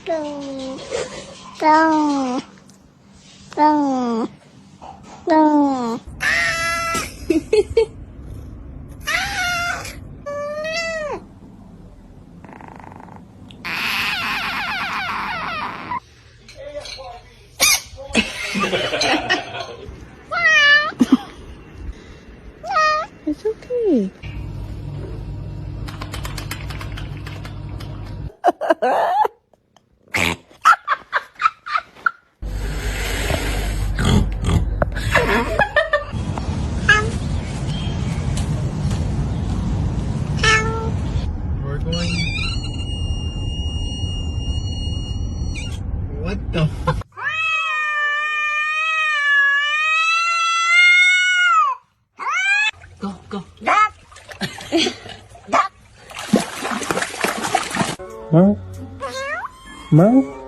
Tung, tung, tung, tung. It's okay. We're going. What the? Go, go. Mau? Mau?